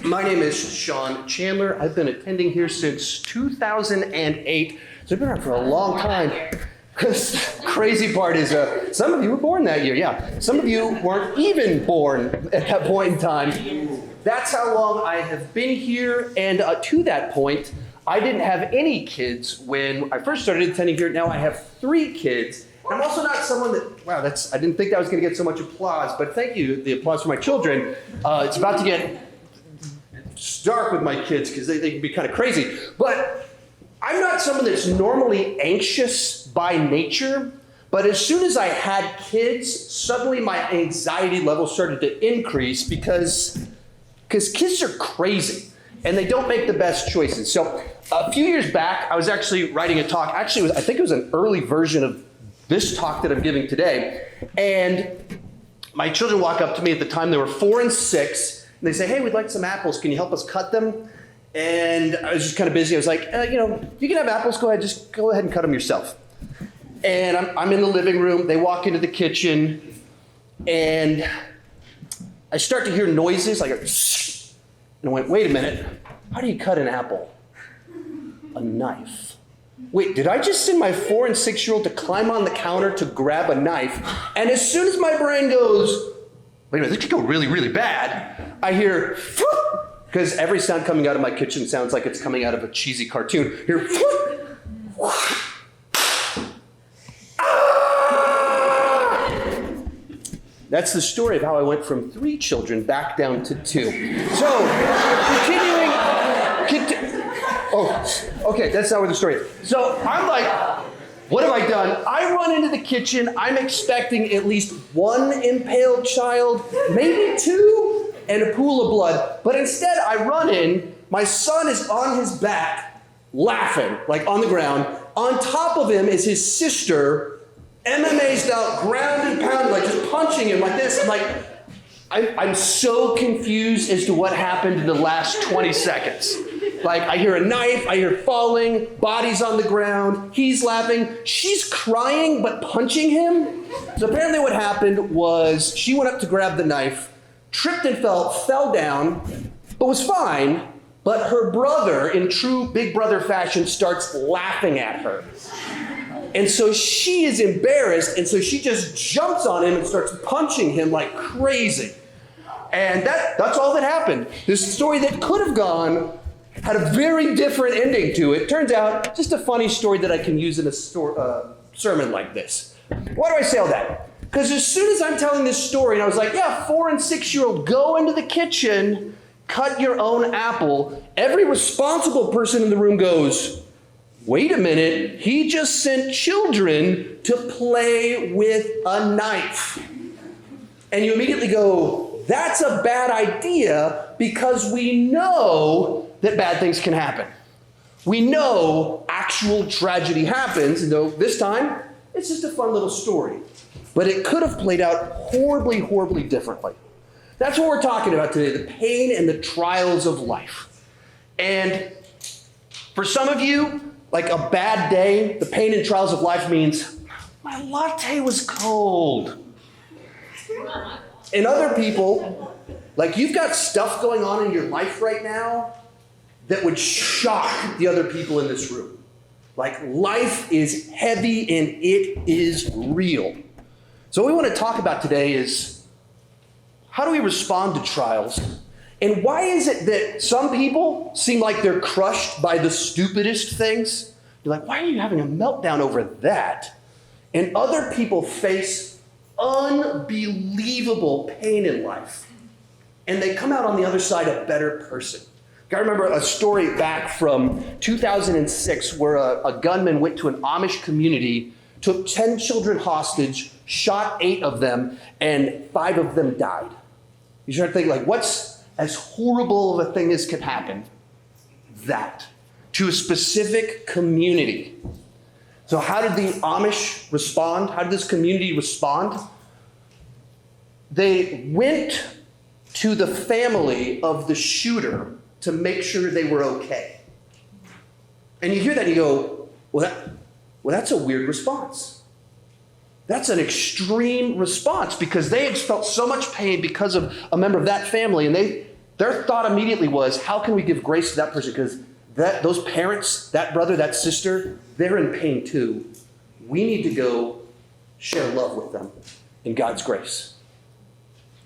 My name is Sean Chandler. I've been attending here since 2008, so I've been around for a long time. The crazy part is some of you were born that year, yeah. Some of you weren't even born at that point in time. That's how long I have been here, and to that point, I didn't have any kids when I first started attending here. Now I have 3 kids. I'm also not someone that, wow, I didn't think that was going to get so much applause, but thank you, the applause for my children. It's about to get dark with my kids because they can be kind of crazy. But I'm not someone that's normally anxious by nature, but as soon as I had kids, suddenly my anxiety level started to increase because kids are crazy and they don't make the best choices. So a few years back, I was actually writing a talk. Actually, I think it was an early version of this talk that I'm giving today. And my children walk up to me at the time. They were 4 and 6. And they say, hey, we'd like some apples. Can you help us cut them? And I was just kind of busy. I was like, you can have apples. Go ahead. Just go ahead and cut them yourself. And I'm in the living room. They walk into the kitchen. And I start to hear noises like a shh. And I went, wait a minute. How do you cut an apple? A knife. Wait, did I just send my 4 and 6-year-old to climb on the counter to grab a knife? And as soon as my brain goes, wait a minute, this could go really, really bad, I hear, because every sound coming out of my kitchen sounds like it's coming out of a cheesy cartoon. Hear, That's the story of how I went from 3 children back down to 2. So, okay, that's not where the story is. So I'm like, what have I done? I run into the kitchen. I'm expecting at least 1 impaled child, maybe 2, and a pool of blood. But instead, I run in. My son is on his back, laughing, like on the ground. On top of him is his sister, MMA'd out, ground and pound, like just punching him like this. I'm so confused as to what happened in the last 20 seconds. Like, I hear a knife, I hear falling, bodies on the ground, he's laughing, she's crying but punching him. So apparently what happened was she went up to grab the knife, tripped and fell down, but was fine, but her brother, in true big brother fashion, starts laughing at her. And so she is embarrassed, and so she just jumps on him and starts punching him like crazy. And that's all that happened. This story that could have gone had a very different ending to it. Turns out, just a funny story that I can use in a sermon like this. Why do I say all that? Because as soon as I'm telling this story, and I was like, yeah, 4 and 6-year-old, go into the kitchen, cut your own apple. Every responsible person in the room goes, wait a minute, he just sent children to play with a knife. And you immediately go, that's a bad idea because we know that bad things can happen. We know actual tragedy happens, and though this time, it's just a fun little story. But it could have played out horribly, horribly differently. That's what we're talking about today, the pain and the trials of life. And for some of you, like a bad day, the pain and trials of life means, my latte was cold. And other people, like you've got stuff going on in your life right now that would shock the other people in this room. Like life is heavy and it is real. So what we want to talk about today is how do we respond to trials? And why is it that some people seem like they're crushed by the stupidest things? You're like, why are you having a meltdown over that? And other people face unbelievable pain in life. And they come out on the other side a better person. I remember a story back from 2006 where a gunman went to an Amish community, took 10 children hostage, shot 8 of them, and 5 of them died. You start thinking, like, what's as horrible of a thing as could happen? That. To a specific community. So how did the Amish respond? How did this community respond? They went to the family of the shooter to make sure they were okay. And you hear that and you go, well, that's a weird response. That's an extreme response because they had felt so much pain because of a member of that family, and their thought immediately was, how can we give grace to that person? Because those parents, that brother, that sister, they're in pain too. We need to go share love with them in God's grace.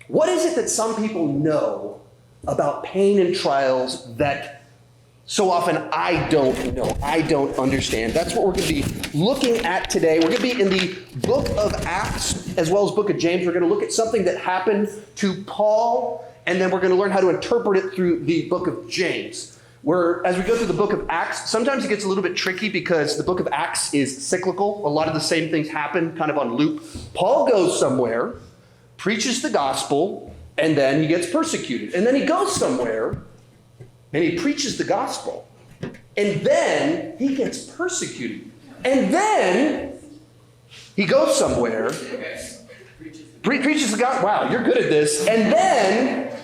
What is it that some people know about pain and trials that so often I don't know, I don't understand? That's what we're going to be looking at today. We're going to be in the book of Acts as well as book of James. We're going to look at something that happened to Paul, and then we're going to learn how to interpret it through the book of James. As we go through the book of Acts, sometimes it gets a little bit tricky because the book of Acts is cyclical. A lot of the same things happen kind of on loop. Paul goes somewhere, preaches the gospel, and then he gets persecuted. And then he goes somewhere, and he preaches the gospel. And then he gets persecuted. And then he goes somewhere, preaches the gospel. Wow, you're good at this. And then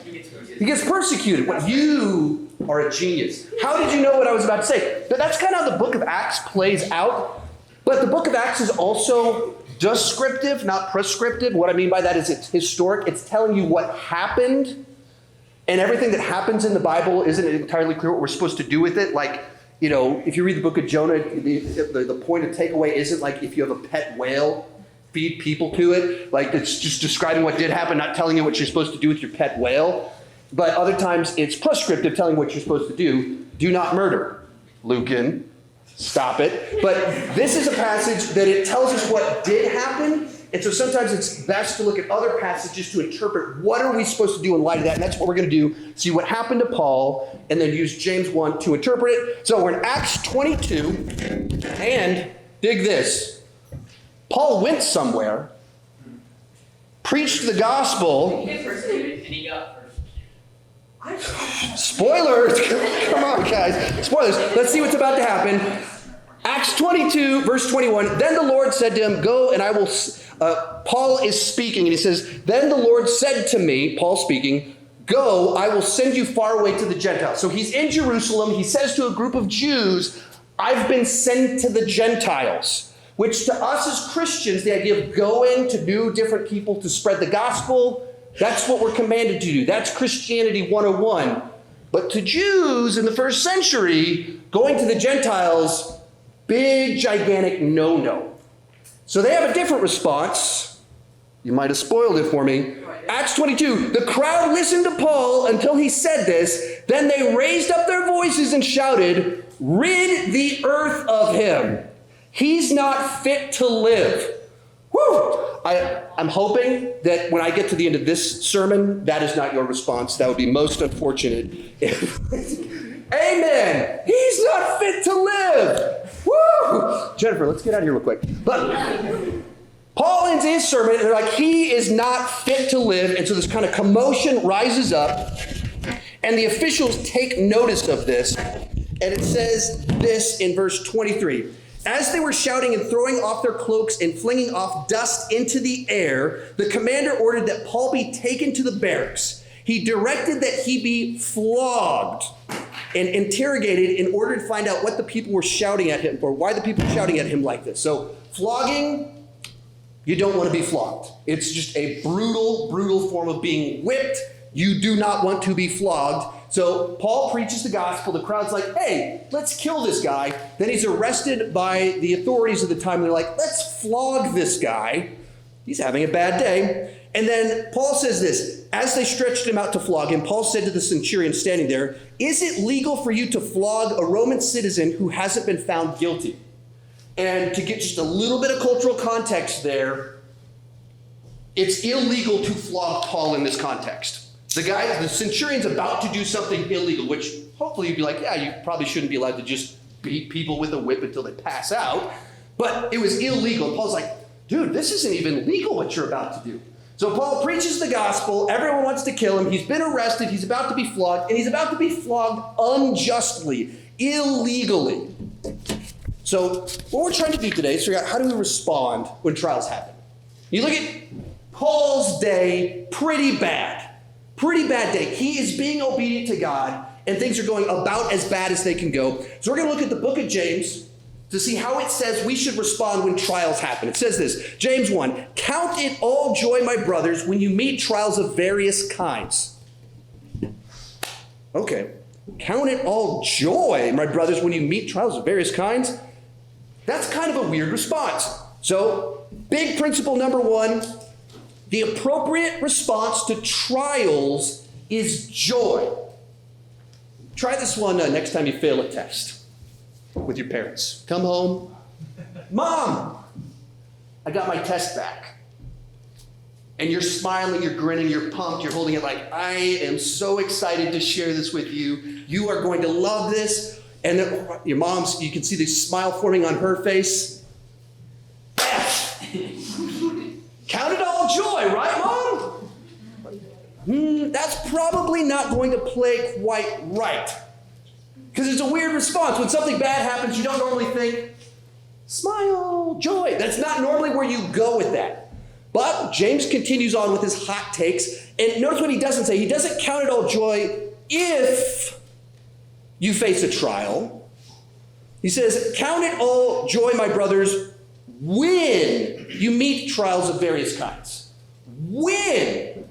he gets persecuted. You are a genius. How did you know what I was about to say? But that's kind of how the book of Acts plays out. But the book of Acts is also descriptive, not prescriptive. What I mean by that is it's historic. It's telling you what happened. And everything that happens in the Bible isn't entirely clear what we're supposed to do with it. Like, if you read the book of Jonah, the point of takeaway isn't like if you have a pet whale, feed people to it. Like, it's just describing what did happen, not telling you what you're supposed to do with your pet whale. But other times it's prescriptive, telling what you're supposed to do. Do not murder. Lucan, stop it. But this is a passage that it tells us what did happen. And so sometimes it's best to look at other passages to interpret what are we supposed to do in light of that. And that's what we're going to do. See what happened to Paul and then use James 1 to interpret it. So we're in Acts 22. And dig this. Paul went somewhere, preached the gospel. He persecuted and he got persecuted. Spoilers! Come on, guys. Spoilers. Let's see what's about to happen. Acts 22, verse 21. Then the Lord said to him, go and I will... Paul is speaking, and he says, then the Lord said to me, Paul speaking, go, I will send you far away to the Gentiles. So he's in Jerusalem. He says to a group of Jews, I've been sent to the Gentiles. Which to us as Christians, the idea of going to new different people to spread the gospel, that's what we're commanded to do. That's Christianity 101. But to Jews in the first century, going to the Gentiles, big, gigantic no-no. So they have a different response. You might have spoiled it for me. Acts 22, the crowd listened to Paul until he said this. Then they raised up their voices and shouted, rid the earth of him. He's not fit to live. Whew! I'm hoping that when I get to the end of this sermon, that is not your response. That would be most unfortunate. Amen. He's not fit to live. Woo! Jennifer, let's get out of here real quick. But Paul ends his sermon, and they're like, he is not fit to live. And so this kind of commotion rises up, and the officials take notice of this. And it says this in verse 23. As they were shouting and throwing off their cloaks and flinging off dust into the air, the commander ordered that Paul be taken to the barracks. He directed that he be flogged and interrogated in order to find out what the people were shouting at him, or why the people were shouting at him like this. So flogging, you don't want to be flogged. It's just a brutal, brutal form of being whipped. You do not want to be flogged. So Paul preaches the gospel. The crowd's like, hey, let's kill this guy. Then he's arrested by the authorities of the time. They're like, let's flog this guy. He's having a bad day. And then Paul says this, as they stretched him out to flog him, Paul said to the centurion standing there, is it legal for you to flog a Roman citizen who hasn't been found guilty? And to get just a little bit of cultural context there, it's illegal to flog Paul in this context. The centurion's about to do something illegal, which hopefully you'd be like, yeah, you probably shouldn't be allowed to just beat people with a whip until they pass out. But it was illegal. And Paul's like, dude, this isn't even legal what you're about to do. So Paul preaches the gospel. Everyone wants to kill him. He's been arrested. He's about to be flogged. And he's about to be flogged unjustly, illegally. So what we're trying to do today is figure out how do we respond when trials happen. You look at Paul's day, pretty bad. Pretty bad day. He is being obedient to God, and things are going about as bad as they can go. So we're going to look at the book of James to see how it says we should respond when trials happen. It says this, James 1, count it all joy, my brothers, when you meet trials of various kinds. Okay. Count it all joy, my brothers, when you meet trials of various kinds. That's kind of a weird response. So, big principle number one, the appropriate response to trials is joy. Try this one next time you fail a test with your parents. Come home. Mom, I got my test back. And you're smiling, you're grinning, you're pumped, you're holding it like, I am so excited to share this with you. You are going to love this. And then your mom's, you can see the smile forming on her face. F. Count it all joy, right, Mom? That's probably not going to play quite right. Because it's a weird response. When something bad happens, you don't normally think, smile, joy. That's not normally where you go with that. But James continues on with his hot takes. And notice what he doesn't say. He doesn't count it all joy if you face a trial. He says, count it all joy, my brothers, when you meet trials of various kinds. When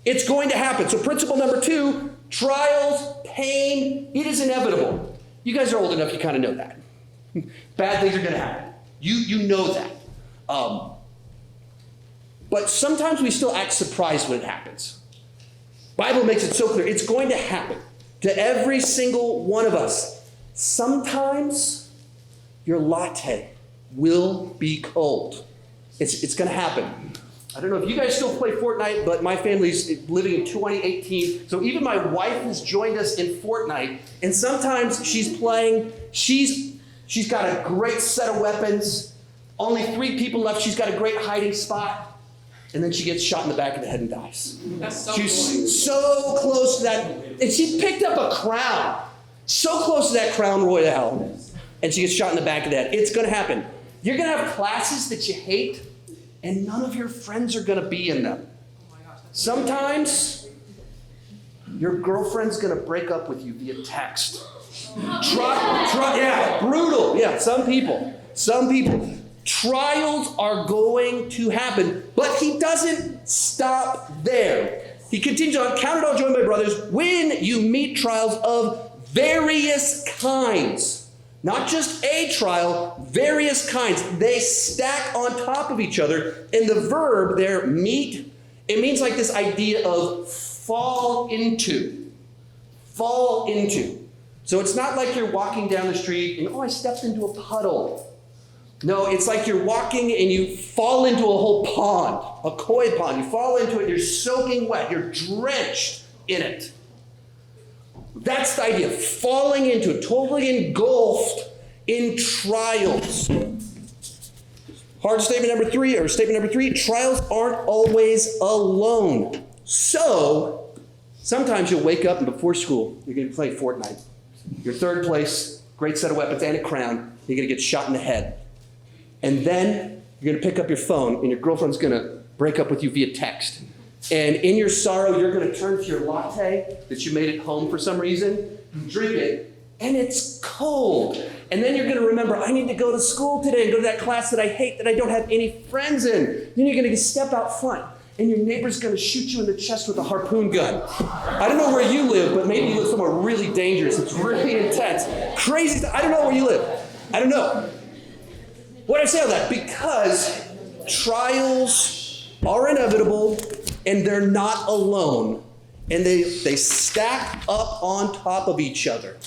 it's going to happen. So principle number two, trials, pain, it is inevitable. You guys are old enough, you kind of know that. Bad things are going to happen. You know that. But sometimes we still act surprised when it happens. Bible makes it so clear. It's going to happen to every single one of us. Sometimes your latte will be cold. It's going to happen. I don't know if you guys still play Fortnite, but my family's living in 2018. So even my wife has joined us in Fortnite. And sometimes she's playing. She's got a great set of weapons. Only 3 people left. She's got a great hiding spot. And then she gets shot in the back of the head and dies. That's so She's so close to that. And she picked up a crown. So close to that crown royale. And she gets shot in the back of the head. It's going to happen. You're going to have classes that you hate, and none of your friends are going to be in them. Sometimes your girlfriend's going to break up with you via text. Yeah, brutal. Yeah, some people. Trials are going to happen, but he doesn't stop there. He continues on, count it all joy, my brothers, when you meet trials of various kinds. Not just a trial, various kinds. They stack on top of each other. And the verb there, meet, it means like this idea of fall into. Fall into. So it's not like you're walking down the street and, I stepped into a puddle. No, it's like you're walking and you fall into a whole pond, a koi pond. You fall into it, you're soaking wet, you're drenched in it. That's the idea, falling into it, totally engulfed in trials. Statement number three, trials aren't always alone. So, sometimes you'll wake up and before school, you're going to play Fortnite. You're third place, great set of weapons and a crown, you're going to get shot in the head. And then you're going to pick up your phone and your girlfriend's going to break up with you via text. And in your sorrow, you're going to turn to your latte that you made at home for some reason, you drink it, and it's cold. And then you're going to remember, I need to go to school today and go to that class that I hate, that I don't have any friends in. Then you're going to step out front, and your neighbor's going to shoot you in the chest with a harpoon gun. I don't know where you live, but maybe you live somewhere really dangerous. It's really intense. Crazy. I don't know where you live. I don't know. Why do I say all that? Because trials are inevitable, and they're not alone. And they stack up on top of each other.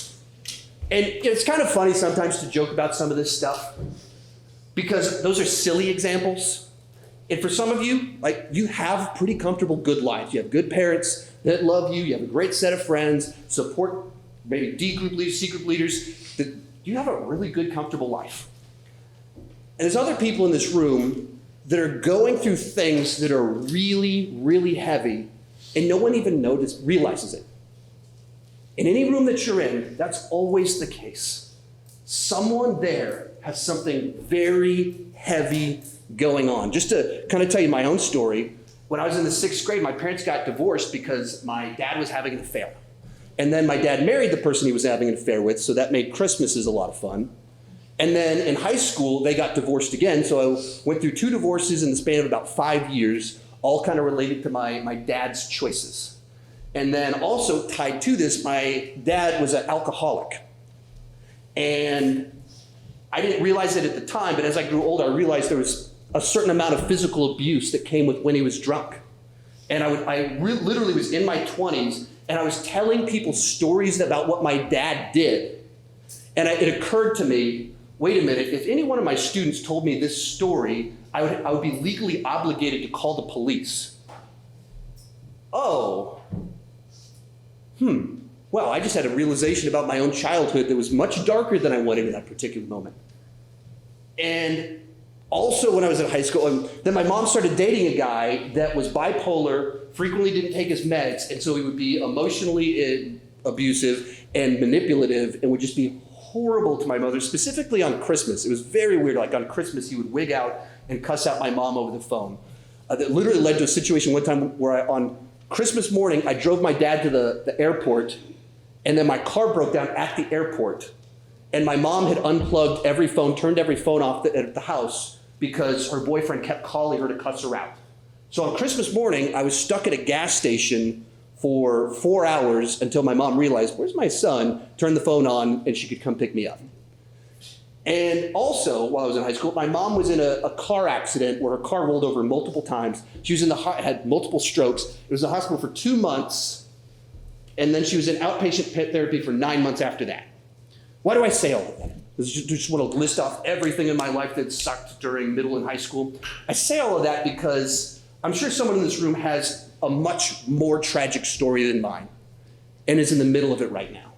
And it's kind of funny sometimes to joke about some of this stuff, because those are silly examples. And for some of you, you have pretty comfortable, good lives. You have good parents that love you. You have a great set of friends, support maybe D group leaders, C group leaders. That you have a really good, comfortable life. And there's other people in this room that are going through things that are really, really heavy, and no one even realizes it. In any room that you're in, that's always the case. Someone there has something very heavy going on. Just to kind of tell you my own story, when I was in the 6th grade, my parents got divorced because my dad was having an affair. And then my dad married the person he was having an affair with, so that made Christmases a lot of fun. And then in high school, they got divorced again. So I went through 2 divorces in the span of about 5 years, all kind of related to my dad's choices. And then also tied to this, my dad was an alcoholic. And I didn't realize it at the time, but as I grew older, I realized there was a certain amount of physical abuse that came with when he was drunk. And I literally was in my 20s, and I was telling people stories about what my dad did. And it occurred to me, wait a minute, if any one of my students told me this story, I would be legally obligated to call the police. Oh. Well, I just had a realization about my own childhood that was much darker than I wanted in that particular moment. And also when I was in high school, then my mom started dating a guy that was bipolar, frequently didn't take his meds, and so he would be emotionally abusive and manipulative and would just be horrible to my mother, specifically on Christmas. It was very weird. Like on Christmas, he would wig out and cuss out my mom over the phone. That literally led to a situation one time where on Christmas morning, I drove my dad to the airport, and then my car broke down at the airport. And my mom had unplugged every phone, turned every phone off at the house because her boyfriend kept calling her to cuss her out. So on Christmas morning, I was stuck at a gas station for 4 hours until my mom realized, where's my son? Turned the phone on, and she could come pick me up. And also, while I was in high school, my mom was in a car accident where her car rolled over multiple times. She was had multiple strokes. It was in the hospital for 2 months, and then she was in outpatient therapy for 9 months after that. Why do I say all of that? I just want to list off everything in my life that sucked during middle and high school. I say all of that because I'm sure someone in this room has a much more tragic story than mine and is in the middle of it right now.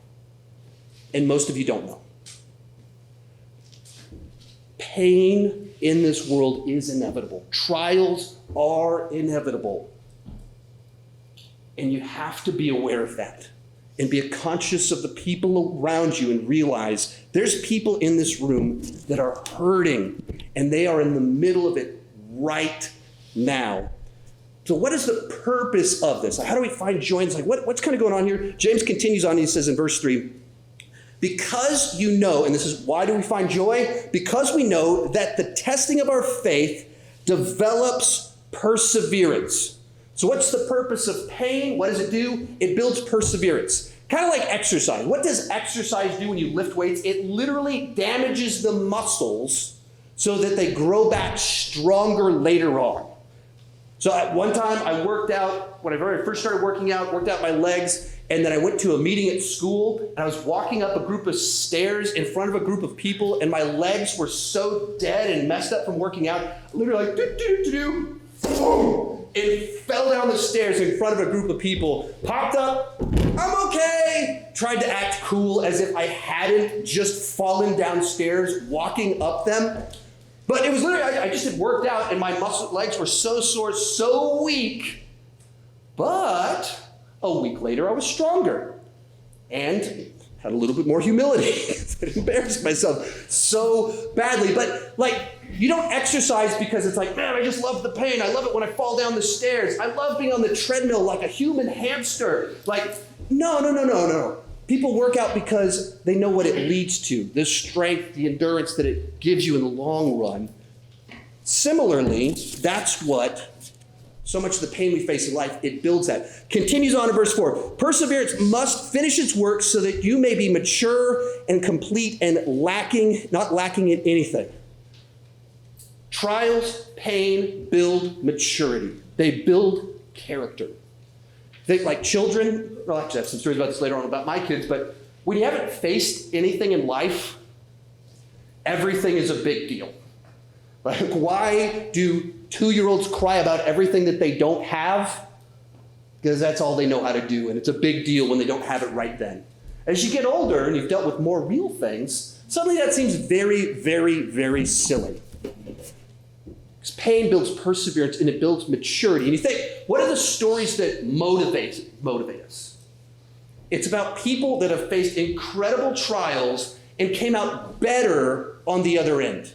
And most of you don't know. Pain in this world is inevitable. Trials are inevitable. And you have to be aware of that and be conscious of the people around you and realize there's people in this room that are hurting and they are in the middle of it right now. So what is the purpose of this? How do we find joy? It's like, what's kind of going on here? James continues on, he says in verse 3, because you know, and this is why do we find joy? Because we know that the testing of our faith develops perseverance. So what's the purpose of pain? What does it do? It builds perseverance. Kind of like exercise. What does exercise do when you lift weights? It literally damages the muscles so that they grow back stronger later on. So at one time I worked out, when I very first started working out, worked out my legs, and then I went to a meeting at school, and I was walking up a group of stairs in front of a group of people, and my legs were so dead and messed up from working out, literally like, boom, and fell down the stairs in front of a group of people, popped up, I'm okay, tried to act cool as if I hadn't just fallen downstairs walking up them. But it was literally, I just had worked out and my legs were so sore, so weak. But a week later, I was stronger and had a little bit more humility. I embarrassed myself so badly. But you don't exercise because it's like, man, I just love the pain. I love it when I fall down the stairs. I love being on the treadmill like a human hamster. No. People work out because they know what it leads to, the strength, the endurance that it gives you in the long run. Similarly, that's what so much of the pain we face in life, it builds that. Continues on in verse 4. Perseverance must finish its work so that you may be mature and complete and not lacking in anything. Trials, pain build maturity. They build character. They, like children, well, actually I have some stories about this later on about my kids, but when you haven't faced anything in life, everything is a big deal. Like, why do 2-year-olds cry about everything that they don't have? Because that's all they know how to do, and it's a big deal when they don't have it right then. As you get older and you've dealt with more real things, suddenly that seems very, very, very silly. Because pain builds perseverance and it builds maturity. And you think, what are the stories that motivate us? It's about people that have faced incredible trials and came out better on the other end.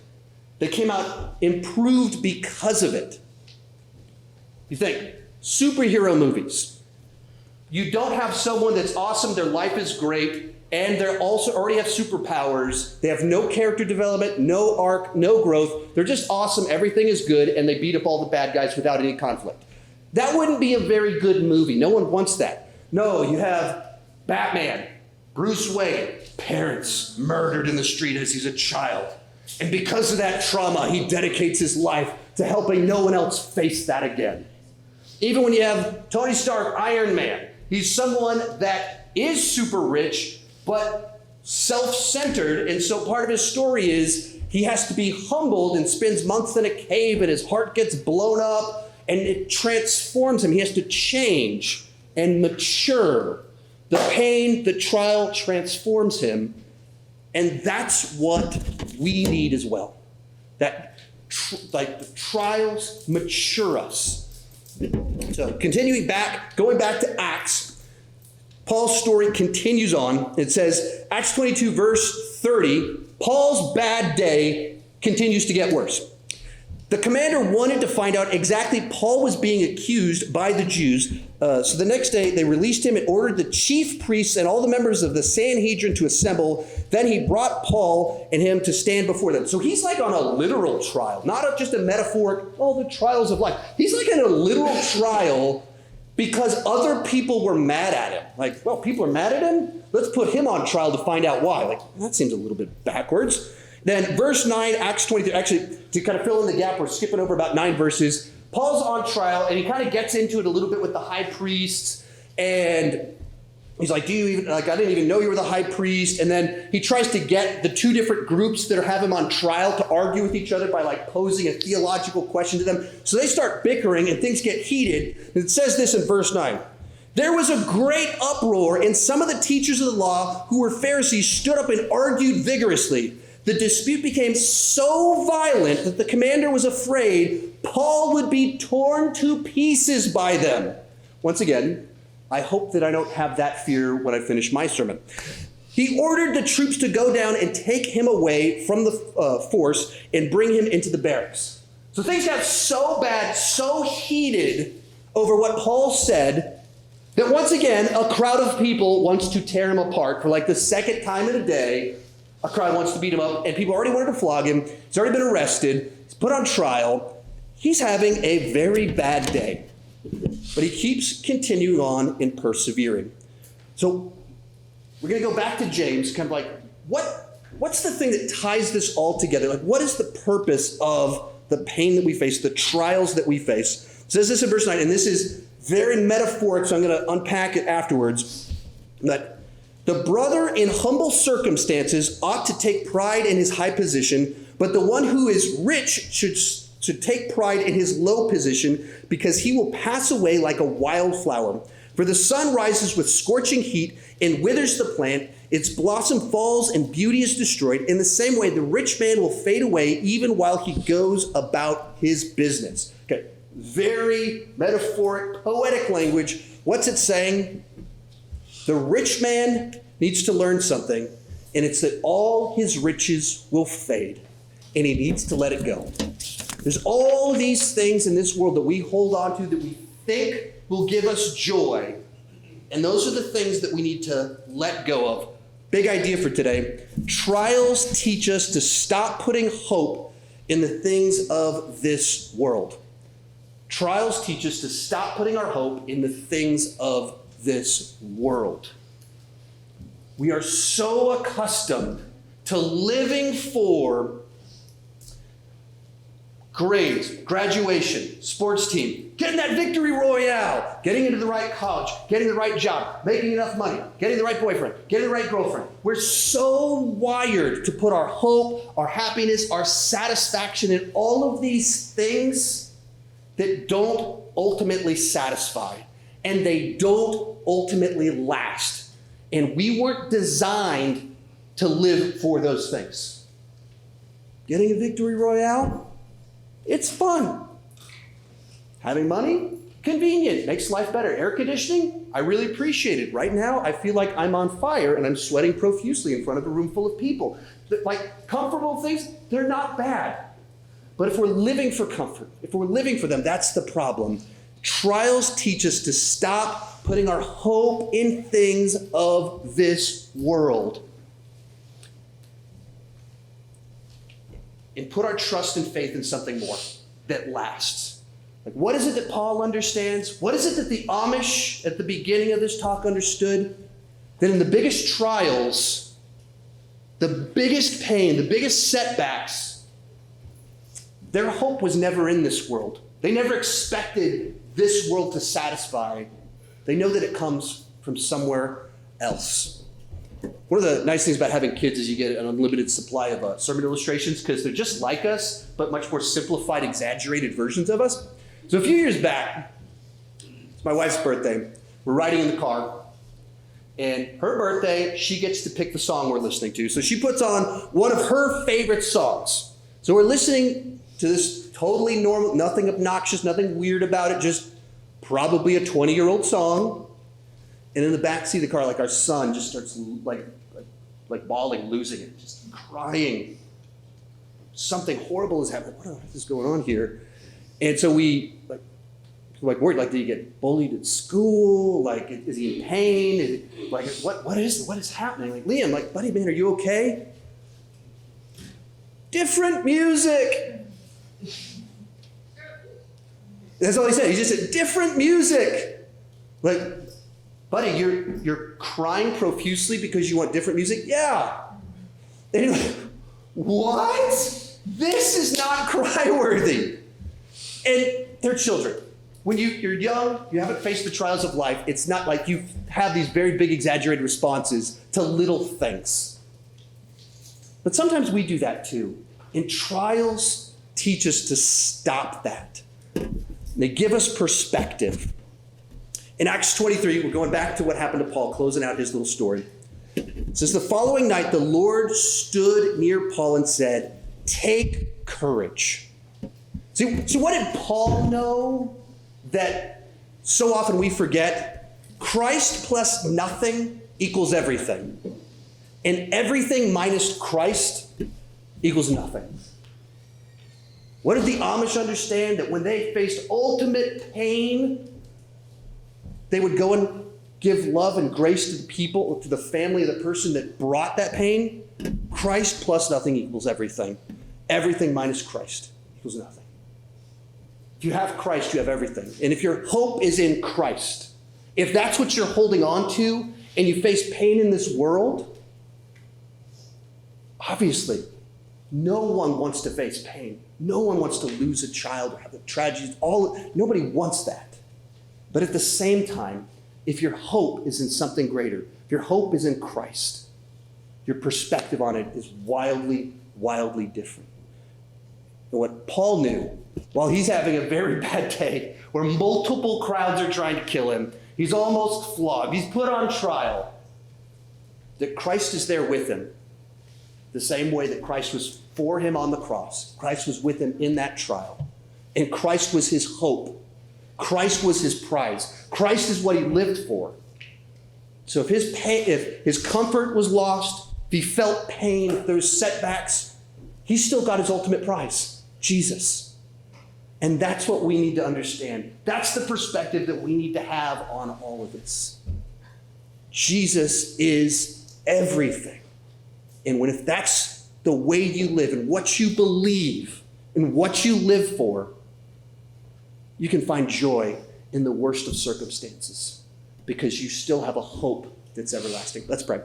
They came out improved because of it. You think, superhero movies. You don't have someone that's awesome, their life is great, and they're also already have superpowers. They have no character development, no arc, no growth. They're just awesome, everything is good, and they beat up all the bad guys without any conflict. That wouldn't be a very good movie. No one wants that. No, you have Batman, Bruce Wayne, parents murdered in the street as he's a child. And because of that trauma, he dedicates his life to helping no one else face that again. Even when you have Tony Stark, Iron Man, he's someone that is super rich, but self-centered. And so part of his story is he has to be humbled and spends months in a cave and his heart gets blown up and it transforms him. He has to change and mature. The pain, the trial transforms him. And that's what we need as well. That the trials mature us. So going back to Acts, Paul's story continues on. It says, Acts 22, verse 30, Paul's bad day continues to get worse. The commander wanted to find out exactly Paul was being accused by the Jews. So the next day they released him and ordered the chief priests and all the members of the Sanhedrin to assemble. Then he brought Paul and him to stand before them. So he's like on a literal trial, not just a metaphoric, the trials of life. He's like in a literal trial because other people were mad at him. People are mad at him? Let's put him on trial to find out why. That seems a little bit backwards. Then verse 9, Acts 23, actually, to kind of fill in the gap, we're skipping over about 9 verses. Paul's on trial, and he kind of gets into it a little bit with the high priests, and he's like, I didn't even know you were the high priest. And then he tries to get the 2 different groups that have him on trial to argue with each other by posing a theological question to them. So they start bickering, and things get heated. And it says this in verse 9. There was a great uproar, and some of the teachers of the law who were Pharisees stood up and argued vigorously. The dispute became so violent that the commander was afraid Paul would be torn to pieces by them. Once again, I hope that I don't have that fear when I finish my sermon. He ordered the troops to go down and take him away from the force and bring him into the barracks. So things got so bad, so heated over what Paul said, that once again, a crowd of people wants to tear him apart for the second time in a day. A crowd wants to beat him up, and people already wanted to flog him. He's already been arrested. He's put on trial. He's having a very bad day. But he keeps continuing on and persevering. So we're going to go back to James, kind of what's the thing that ties this all together? What is the purpose of the pain that we face, the trials that we face? It says this in verse 9, and this is very metaphoric, so I'm going to unpack it afterwards. That the brother in humble circumstances ought to take pride in his high position, but the one who is rich should take pride in his low position, because he will pass away like a wildflower. For the sun rises with scorching heat and withers the plant, its blossom falls and beauty is destroyed. In the same way, the rich man will fade away even while he goes about his business. Okay, very metaphoric, poetic language. What's it saying? The rich man needs to learn something, and it's that all his riches will fade, and he needs to let it go. There's all these things in this world that we hold on to that we think will give us joy, and those are the things that we need to let go of. Big idea for today. Trials teach us to stop putting hope in the things of this world. Trials teach us to stop putting our hope in the things of this world. We are so accustomed to living for grades, graduation, sports team, getting that victory royale, getting into the right college, getting the right job, making enough money, getting the right boyfriend, getting the right girlfriend. We're so wired to put our hope, our happiness, our satisfaction in all of these things that don't ultimately satisfy. And they don't ultimately last. And we weren't designed to live for those things. Getting a victory royale? It's fun. Having money? Convenient. Makes life better. Air conditioning? I really appreciate it. Right now, I feel like I'm on fire and I'm sweating profusely in front of a room full of people. Comfortable things, they're not bad. But if we're living for comfort, if we're living for them, that's the problem. Trials teach us to stop putting our hope in things of this world and put our trust and faith in something more that lasts. Like, what is it that Paul understands? What is it that the Amish at the beginning of this talk understood? That in the biggest trials, the biggest pain, the biggest setbacks, their hope was never in this world. They never expected this world to satisfy. They know that it comes from somewhere else. One of the nice things about having kids is you get an unlimited supply of sermon illustrations because they're just like us, but much more simplified, exaggerated versions of us. So a few years back, it's my wife's birthday. We're riding in the car, and her birthday, she gets to pick the song we're listening to. So she puts on one of her favorite songs. So we're listening to this totally normal, nothing obnoxious, nothing weird about it, just probably a 20-year-old song. And in the backseat of the car, like, our son just starts like bawling, losing it, just crying. Something horrible is happening. What is going on here? And so we worried, like, did he get bullied at school? Like, is he in pain? What is happening? Like, Liam, like, buddy, man, are you okay? Different music. That's all he said. He just said, different music. Like, buddy, you're crying profusely because you want different music? Yeah. And you're like, what? This is not cry-worthy. And they're children. When you're young, you haven't faced the trials of life, it's not like you have these very big exaggerated responses to little things. But sometimes we do that too. And trials teach us to stop that. They give us perspective. In Acts 23, we're going back to what happened to Paul, closing out his little story. It says, the following night, the Lord stood near Paul and said, take courage. See, so what did Paul know that so often we forget? Christ plus nothing equals everything. And everything minus Christ equals nothing. What did the Amish understand? That when they faced ultimate pain, they would go and give love and grace to the people, to the family of the person that brought that pain. Christ plus nothing equals everything. Everything minus Christ equals nothing. If you have Christ, you have everything. And if your hope is in Christ, if that's what you're holding on to, and you face pain in this world, obviously, no one wants to face pain. No one wants to lose a child or have the tragedies. Nobody wants that. But at the same time, if your hope is in something greater, if your hope is in Christ, your perspective on it is wildly, wildly different. And what Paul knew, while he's having a very bad day, where multiple crowds are trying to kill him, he's almost flogged, he's put on trial, that Christ is there with him. The same way that Christ was for him on the cross. Christ was with him in that trial. And Christ was his hope. Christ was his prize. Christ is what he lived for. So if his comfort was lost, if he felt pain, if there was setbacks, he still got his ultimate prize, Jesus. And that's what we need to understand. That's the perspective that we need to have on all of this. Jesus is everything. And if that's the way you live and what you believe and what you live for, you can find joy in the worst of circumstances because you still have a hope that's everlasting. Let's pray.